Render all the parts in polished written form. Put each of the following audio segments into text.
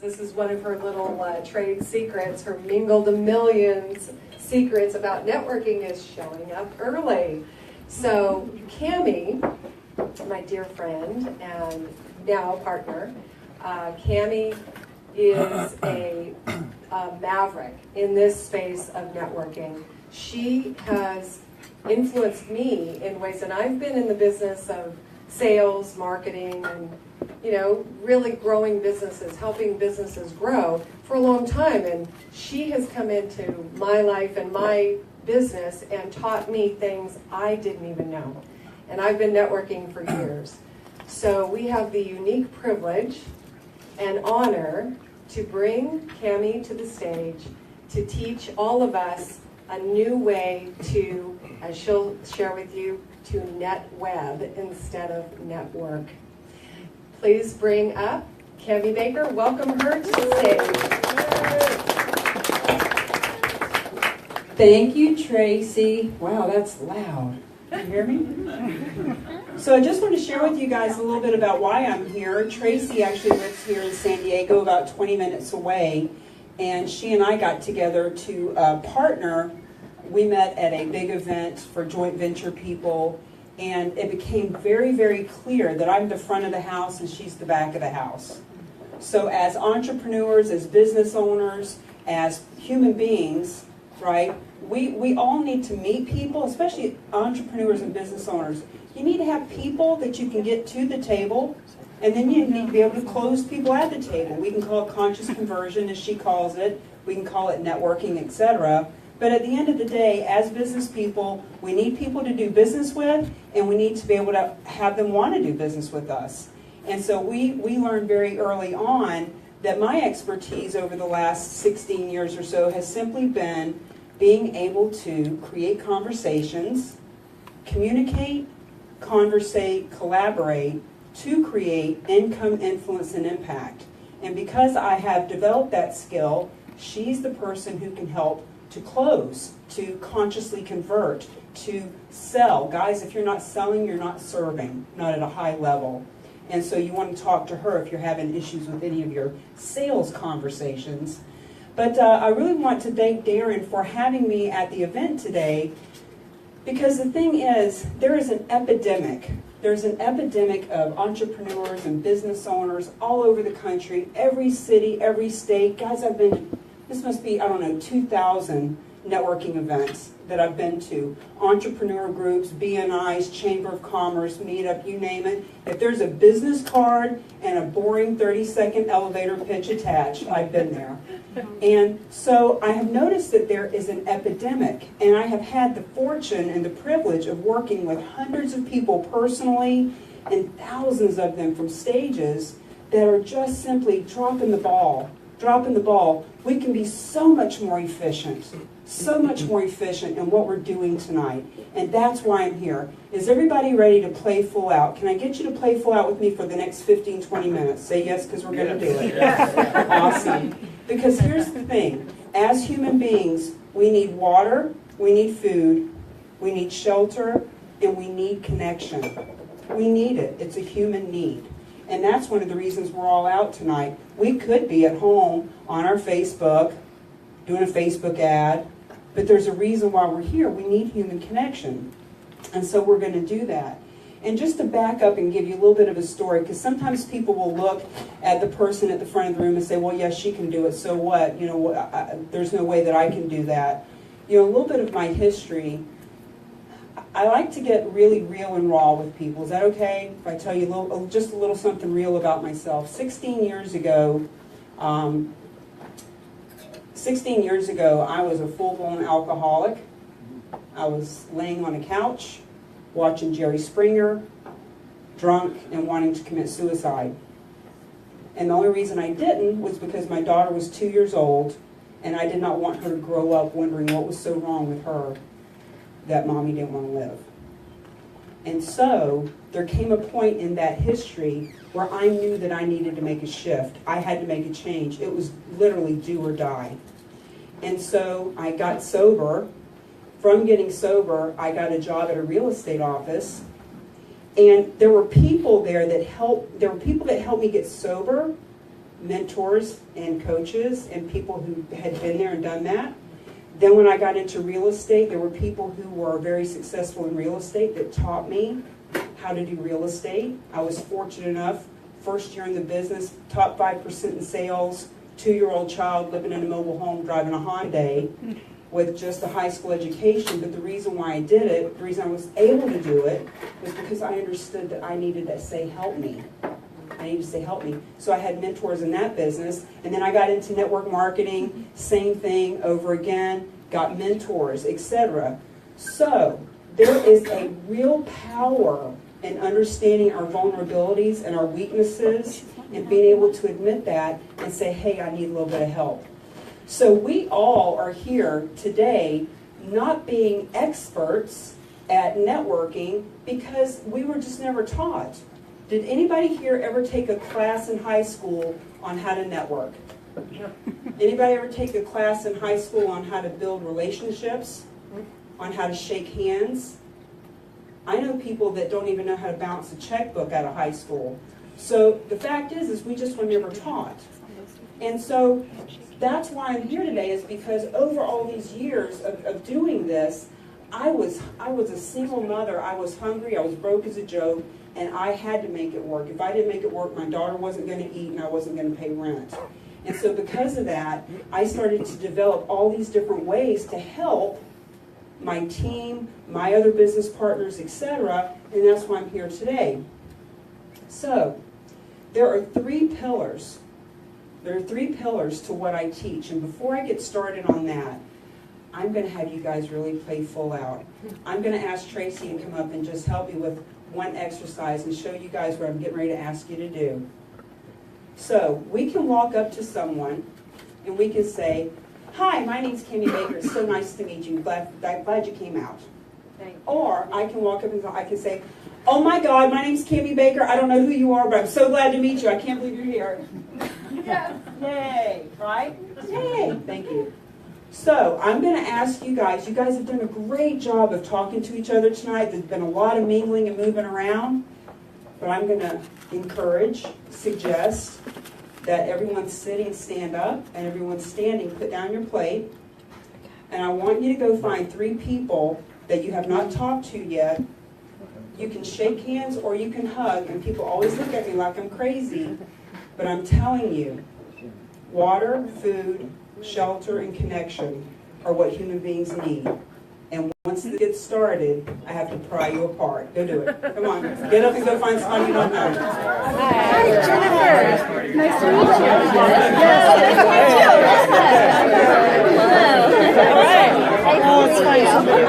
This is one of her little trade secrets. Her Mingle to Millions secrets about networking is showing up early. So Cami, my dear friend and now partner, Cami is a maverick in this space of networking. She has influenced me in ways, and I've been in the business of sales, marketing, and really growing businesses, helping businesses grow for a long time. And she has come into my life and my business and taught me things I didn't even know. And I've been networking for years. So we have the unique privilege and honor to bring Cami to the stage to teach all of us a new way to, as she'll share with you, to net web instead of network. Please bring up Cami Baker. Welcome her to the stage. Thank you, Tracy. Wow, that's loud. Can you hear me? So I just want to share with you guys a little bit about why I'm here. Tracy actually lives here in San Diego, about 20 minutes away, and she and I got together to partner. We met at a big event for joint venture people, and it became very, very clear that I'm the front of the house and she's the back of the house. So as entrepreneurs, as business owners, as human beings, right, we all need to meet people, especially entrepreneurs and business owners. You need to have people that you can get to the table, and then you need to be able to close people at the table. We can call it conscious conversion, as she calls it. We can call it networking, etc. But at the end of the day, as business people, we need people to do business with, and we need to be able to have them want to do business with us. And so we learned very early on that my expertise over the last 16 years or so has simply been being able to create conversations, communicate, conversate, collaborate to create income, influence, and impact. And because I have developed that skill, she's the person who can help to close, to consciously convert, to sell. Guys, if you're not selling, you're not serving, not at a high level. And so you want to talk to her if you're having issues with any of your sales conversations. But I really want to thank Darren for having me at the event today, because the thing is, there is an epidemic. There's an epidemic of entrepreneurs and business owners all over the country, every city, every state. Guys, this must be, 2,000 networking events that I've been to. Entrepreneur groups, BNIs, Chamber of Commerce, Meetup, you name it. If there's a business card and a boring 30-second elevator pitch attached, I've been there. And so I have noticed that there is an epidemic, and I have had the fortune and the privilege of working with hundreds of people personally and thousands of them from stages that are just simply dropping the ball. We can be so much more efficient in what we're doing tonight. And that's why I'm here. Is everybody ready to play full out? Can I get you to play full out with me for the next 15, 20 minutes? Say yes, because we're going to do it. Yes. Awesome. Because here's the thing. As human beings, we need water, we need food, we need shelter, and we need connection. We need it. It's a human need. And that's one of the reasons we're all out tonight. We could be at home on our Facebook, doing a Facebook ad, but there's a reason why we're here. We need human connection. And so we're going to do that. And just to back up and give you a little bit of a story, because sometimes people will look at the person at the front of the room and say, well, yes, she can do it, so what? There's no way that I can do that. A little bit of my history. I like to get really real and raw with people. Is that okay if I tell you just a little something real about myself? 16 years ago, I was a full-blown alcoholic. I was laying on a couch, watching Jerry Springer, drunk, and wanting to commit suicide. And the only reason I didn't was because my daughter was 2 years old, and I did not want her to grow up wondering what was so wrong with her that mommy didn't want to live. And so there came a point in that history where I knew that I needed to make a shift. I had to make a change. It was literally do or die. And so I got sober. From getting sober, I got a job at a real estate office. And there were people there that helped me get sober, mentors and coaches and people who had been there and done that. Then when I got into real estate, there were people who were very successful in real estate that taught me how to do real estate. I was fortunate enough, first year in the business, top 5% in sales, 2-year-old child living in a mobile home, driving a Hyundai with just a high school education. But the reason why I did it, the reason I was able to do it, was because I understood that I needed to say, help me. I needed to say, help me. So I had mentors in that business. And then I got into network marketing, same thing over again, got mentors, etc. So there is a real power in understanding our vulnerabilities and our weaknesses and being able to admit that and say, hey, I need a little bit of help. So we all are here today not being experts at networking because we were just never taught. Did anybody here ever take a class in high school on how to network? Anybody ever take a class in high school on how to build relationships? On how to shake hands? I know people that don't even know how to balance a checkbook out of high school. So the fact is we just were never taught. And so that's why I'm here today, is because over all these years of doing this, I was a single mother. I was hungry, I was broke as a joke, and I had to make it work. If I didn't make it work, my daughter wasn't going to eat and I wasn't going to pay rent. And so because of that, I started to develop all these different ways to help my team, my other business partners, etc. And that's why I'm here today. So there are 3 pillars. There are 3 pillars to what I teach. And before I get started on that, I'm going to have you guys really play full out. I'm going to ask Tracy to come up and just help me with one exercise and show you guys what I'm getting ready to ask you to do. So we can walk up to someone and we can say, hi, my name's Cami Baker. It's so nice to meet you. Glad you came out. Or I can walk up and I can say, oh my God, my name's Cami Baker. I don't know who you are, but I'm so glad to meet you. I can't believe you're here. Yes. Yay, right? Yay. Thank you. So I'm going to ask you guys have done a great job of talking to each other tonight. There's been a lot of mingling and moving around. But I'm going to encourage, suggest that everyone's sitting, stand up, and everyone's standing, put down your plate. And I want you to go find 3 people that you have not talked to yet. You can shake hands or you can hug, and people always look at me like I'm crazy. But I'm telling you, water, food, shelter, and connection are what human beings need. And once it gets started, I have to pry you apart. Go do it. Come on. Get up and go find somebody you don't know. Hi, Jennifer. Nice to meet you. Hello. All right. Oh, it's nice to meet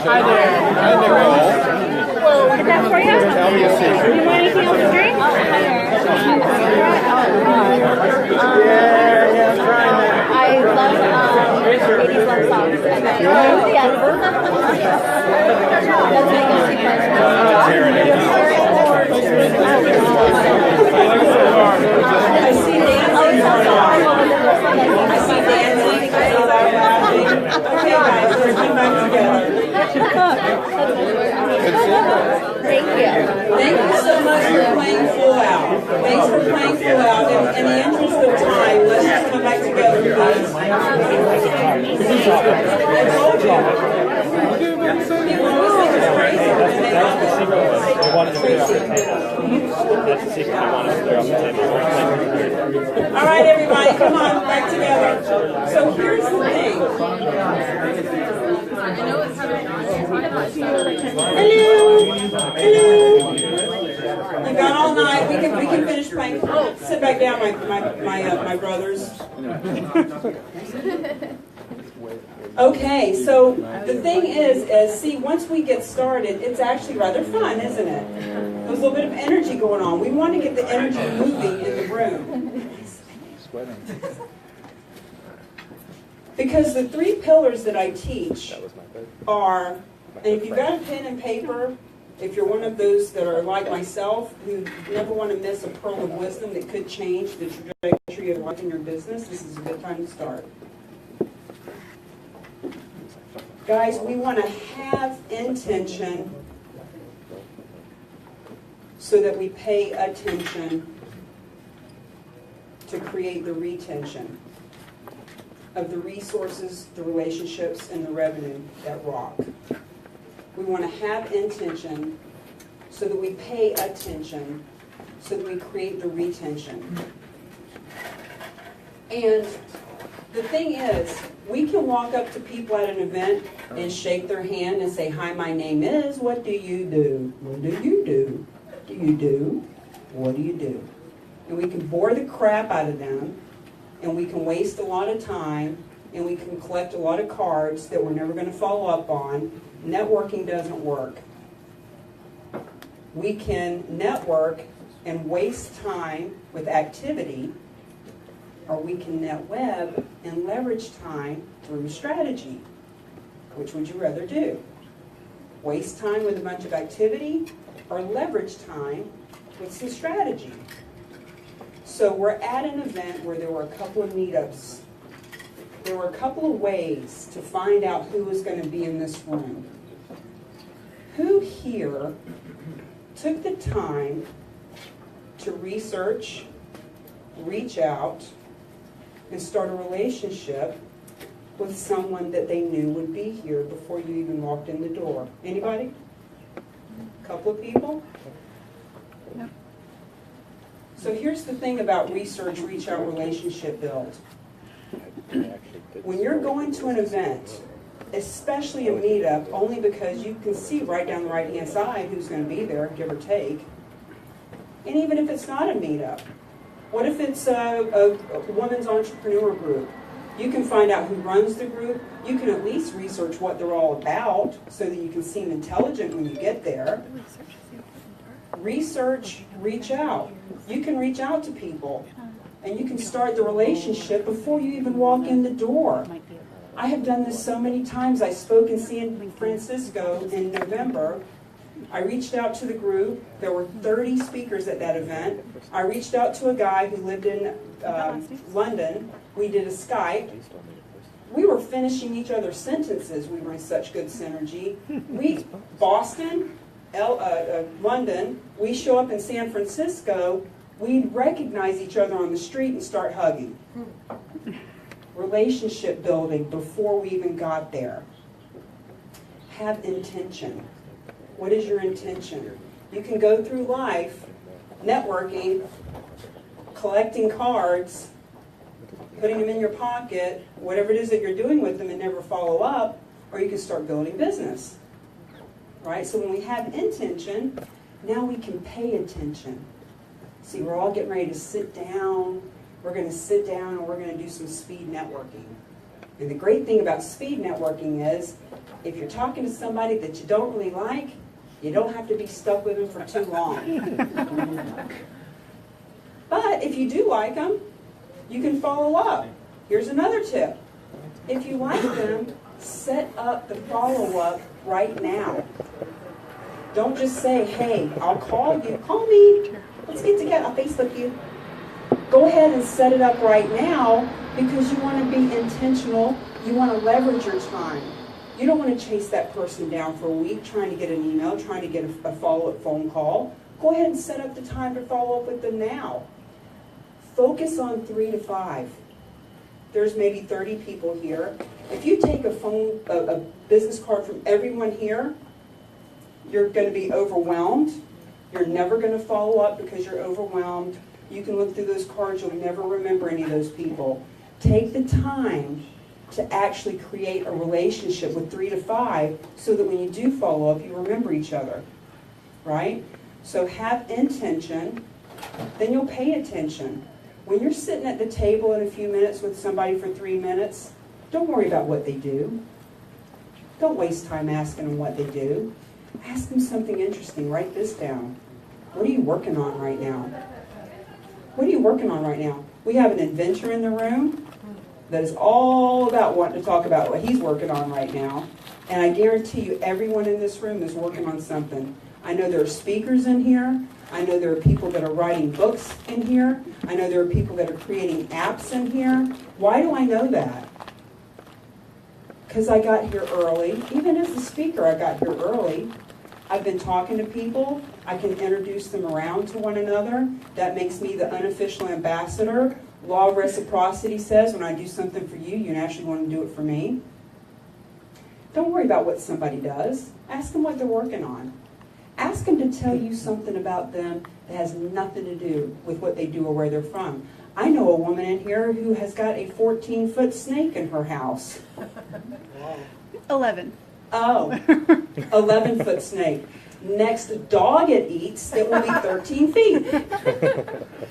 Hi there. Well, get that for you. Tell me a secret. You want anything else to drink? Yeah, I'm trying that. I love 80s love songs. Yes. Let's make it I see dancing. Okay, guys, let's come back together. Thank you. Thank you so much for playing full out. Thanks for playing full out. And in the interest of time, let's just come back together, please. I told you. People always think it's crazy when they That's the secret I wanted to clear off the table. All right, everybody, come on, back together. So here's the thing. Hello. Hello. You've got all night. We can finish playing. Sit back down, my brothers. Okay, so the thing is, see, once we get started, it's actually rather fun, isn't it? There's a little bit of energy going on. We want to get the energy moving in the room. Because the 3 pillars that I teach are, and if you've got a pen and paper, if you're one of those that are like myself, who never want to miss a pearl of wisdom that could change the trajectory of life in your business, this is a good time to start. Guys, we want to have intention so that we pay attention to create the retention of the resources, the relationships, and the revenue that rock. We want to have intention so that we pay attention, so that we create the retention. And the thing is, we can walk up to people at an event and shake their hand and say, "Hi, my name is," what do you do? What do you do? Do you do? What do you do? And we can bore the crap out of them, and we can waste a lot of time, and we can collect a lot of cards that we're never going to follow up on. Networking doesn't work. We can network and waste time with activity, or we can net web and leverage time through strategy. Which would you rather do? Waste time with a bunch of activity, or leverage time with some strategy? So we're at an event where there were a couple of meetups. There were a couple of ways to find out who was going to be in this room. Who here took the time to research, reach out, and start a relationship with someone that they knew would be here before you even walked in the door? Anybody? A couple of people? Yep. So here's the thing about research, reach out, relationship build. When you're going to an event, especially a meetup, only because you can see right down the right-hand side who's going to be there, give or take. And even if it's not a meetup, what if it's a women's entrepreneur group? You can find out who runs the group. You can at least research what they're all about so that you can seem intelligent when you get there. Research, reach out. You can reach out to people, and you can start the relationship before you even walk in the door. I have done this so many times. I spoke in San Francisco in November. I reached out to the group. There were 30 speakers at that event. I reached out to a guy who lived in London. We did a Skype. We were finishing each other's sentences. We were in such good synergy. Boston, London, we show up in San Francisco, we'd recognize each other on the street and start hugging. Relationship building before we even got there. Have intention. What is your intention? You can go through life networking, collecting cards, putting them in your pocket, whatever it is that you're doing with them, and never follow up, or you can start building business. Right? So when we have intention, now we can pay attention. See, we're all getting ready to sit down. We're going to sit down and we're going to do some speed networking. And the great thing about speed networking is, if you're talking to somebody that you don't really like, you don't have to be stuck with them for too long. But if you do like them, you can follow up. Here's another tip. If you like them, set up the follow-up right now. Don't just say, "Hey, I'll call you. Call me. Let's get together. I'll Facebook you." Go ahead and set it up right now, because you want to be intentional. You want to leverage your time. You don't want to chase that person down for a week trying to get an email, trying to get a follow-up phone call. Go ahead and set up the time to follow up with them now. Focus on 3 to 5. There's maybe 30 people here. If you take a business card from everyone here, you're going to be overwhelmed. You're never going to follow up because you're overwhelmed. You can look through those cards. You'll never remember any of those people. Take the time to actually create a relationship with 3 to 5 so that when you do follow up, you remember each other. Right? So have intention, then you'll pay attention. When you're sitting at the table in a few minutes with somebody for 3 minutes, don't worry about what they do. Don't waste time asking them what they do. Ask them something interesting. Write this down. What are you working on right now? What are you working on right now? We have an inventor in the room that is all about wanting to talk about what he's working on right now. And I guarantee you everyone in this room is working on something. I know there are speakers in here. I know there are people that are writing books in here. I know there are people that are creating apps in here. Why do I know that? because I got here early. Even as the speaker, I got here early. I've been talking to people. I can introduce them around to one another. That makes me the unofficial ambassador. Law of reciprocity says when I do something for you, you naturally want to do it for me. Don't worry about what somebody does. Ask them what they're working on. Ask them to tell you something about them that has nothing to do with what they do or where they're from. I know a woman in here who has got a 14-foot snake in her house. 11. Oh, 11-foot snake. Next dog it eats, it will be 13 feet.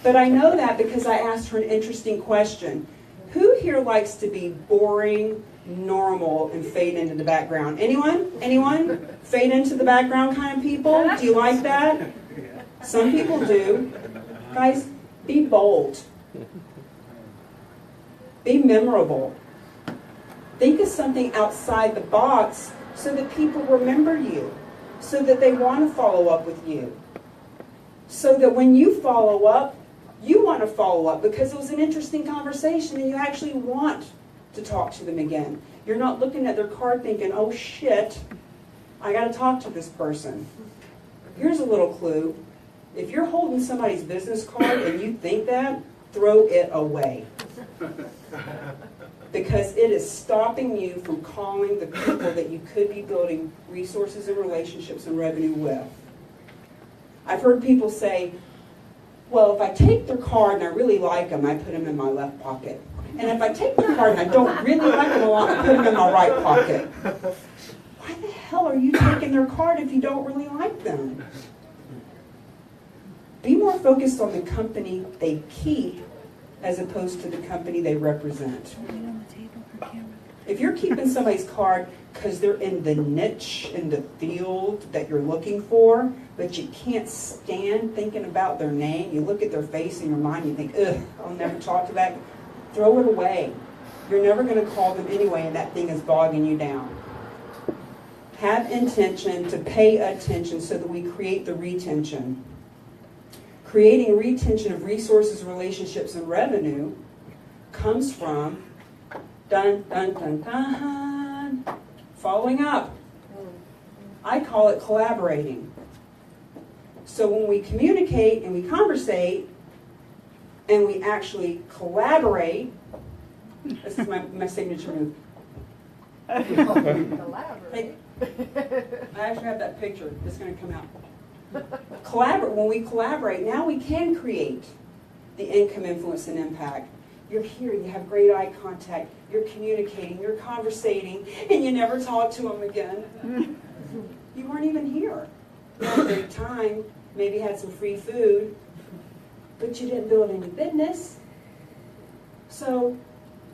But I know that because I asked her an interesting question. Who here likes to be boring, normal, and fade into the background? Anyone? Anyone? Fade into the background kind of people? Do you like that? Some people do. Guys, be bold. Be memorable. Think of something outside the box so that people remember you, so that they want to follow up with you, so that when you follow up, you want to follow up because it was an interesting conversation and you actually want to talk to them again. You're not looking at their card thinking, oh shit, I got to talk to this person. Here's a little clue. If you're holding somebody's business card and you think that, throw it away. Because it is stopping you from calling the people that you could be building resources and relationships and revenue with. I've heard people say, well, if I take their card and I really like them, I put them in my left pocket. And if I take their card and I don't really like them a lot, I put them in my right pocket. Why the hell are you taking their card if you don't really like them? Be more focused on the company they keep as opposed to the company they represent. If you're keeping somebody's card because they're in the niche, in the field that you're looking for, but you can't stand thinking about their name, you look at their face in your mind, you think, ugh, I'll never talk to that, throw it away. You're never going to call them anyway, and that thing is bogging you down. Have intention to pay attention so that we create the retention. Creating retention of resources, relationships, and revenue comes from dun, dun, dun, dun, following up. I call it collaborating. So when we communicate and we conversate and we actually collaborate, this is my signature move. Collaborate. I actually have that picture. It's going to come out. When we collaborate, now we can create the income, influence, and impact. You're here, you have great eye contact, you're communicating, you're conversating, and you never talk to them again. You weren't even here. You had a great time, maybe had some free food, but you didn't build any business. So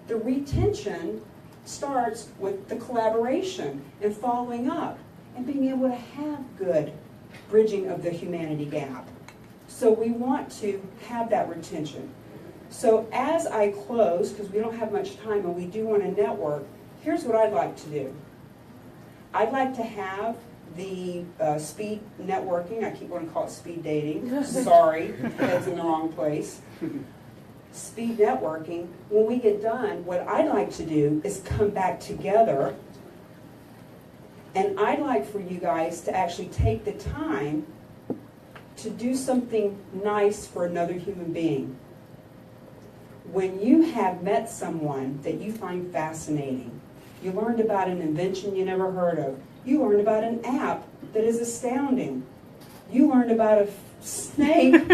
the retention starts with the collaboration and following up and being able to have good bridging of the humanity gap. So we want to have that retention. So as I close, because we don't have much time and we do want to network, here's what I'd like to do. I'd like to have the speed networking. I keep wanting to call it speed dating. Sorry, that's in the wrong place. Speed networking. When we get done, what I'd like to do is come back together, and I'd like for you guys to actually take the time to do something nice for another human being. When you have met someone that you find fascinating, you learned about an invention you never heard of, you learned about an app that is astounding, you learned about a snake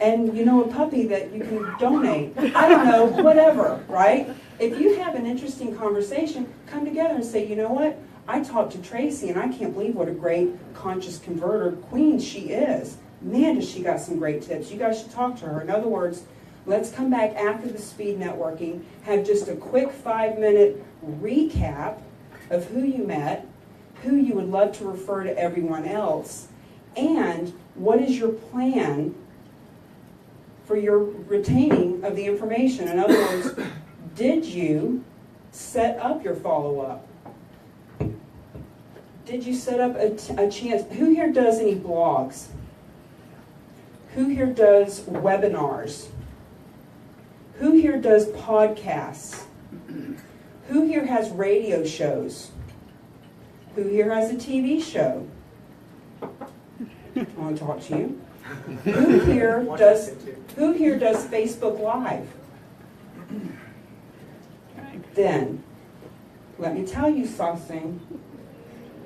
and you know a puppy that you can donate, I don't know, whatever, right? If you have an interesting conversation, come together and say, you know what? I talked to Tracy and I can't believe what a great conscious converter queen she is. Man, does she got some great tips. You guys should talk to her. In other words, let's come back after the speed networking, have just a quick 5-minute recap of who you met, who you would love to refer to everyone else, and what is your plan for your retaining of the information. In other words, did you set up your follow-up? Did you set up a chance? Who here does any blogs? Who here does webinars? Who here does podcasts? Who here has radio shows? Who here has a TV show? I want to talk to you. Who here does Facebook Live? Then, let me tell you something.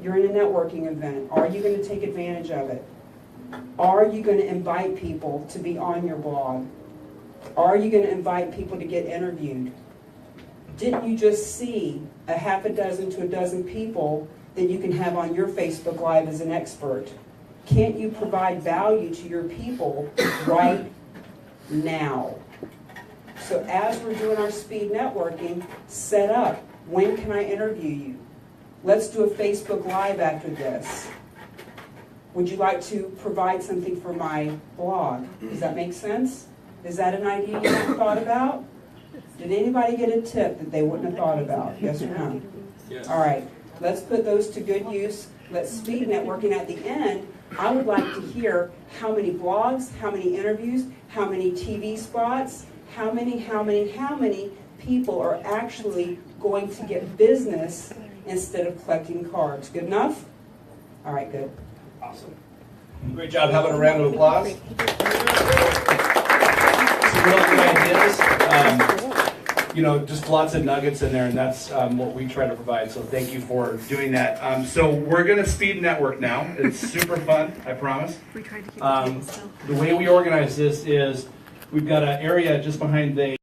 You're in a networking event. Are you going to take advantage of it? Are you going to invite people to be on your blog? Are you going to invite people to get interviewed? Didn't you just see a half a dozen to a dozen people that you can have on your Facebook Live as an expert? Can't you provide value to your people right now? So as we're doing our speed networking, set up, when can I interview you? Let's do a Facebook Live after this. Would you like to provide something for my blog? Does that make sense? Is that an idea you haven't thought about? Did anybody get a tip that they wouldn't have thought about? Yes or no? Yes. All right, let's put those to good use. Let's speed networking. At the end, I would like to hear how many blogs, how many interviews, how many TV spots, how many people are actually going to get business instead of collecting cards. Good enough? All right, good. Awesome. Great job. How about a round of applause? Some real good ideas. Just lots of nuggets in there, and that's what we try to provide. So thank you for doing that. So we're going to speed network now. It's super fun, I promise. The way we organize this is we've got an area just behind the